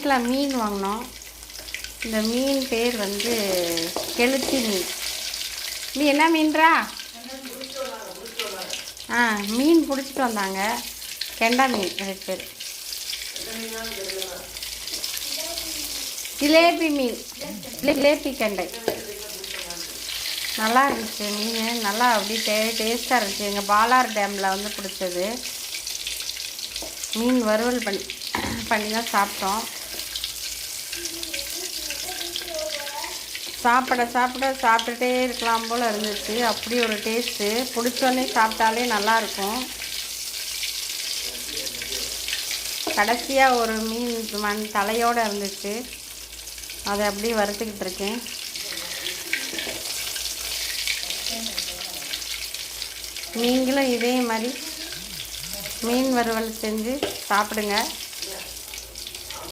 வீட்டில் மீன் வாங்கினோம். இந்த மீன் பேர் வந்து கெளுத்தி மீன். நீ என்ன மீன்றா? மீன் பிடிச்சிட்டு வந்தாங்க. கெண்டா மீன் அதுக்கு பேர். ஜிலேபி மீன், ஜிலேபி கெண்டை. நல்லா இருந்துச்சு மீன். நல்லா அப்படி டேஸ்ட்டாக இருந்துச்சு. எங்கள் பாலார் டேமில் வந்து பிடிச்சது மீன். வறுவல் பண்ணி தான் சாப்பிட்டோம். சாப்பிட்டுட்டே இருக்கலாம் போல் இருந்துச்சு. அப்படி ஒரு டேஸ்ட்டு. பிடிச்சோன்னே சாப்பிட்டாலே நல்லாயிருக்கும். கடைசியாக ஒரு மீன் தலையோடு இருந்துச்சு. அதை அப்படியே வறுத்துக்கிட்டு இருக்கேன். நீங்களும் இதே மாதிரி மீன் வறுவல் செஞ்சு சாப்பிடுங்க.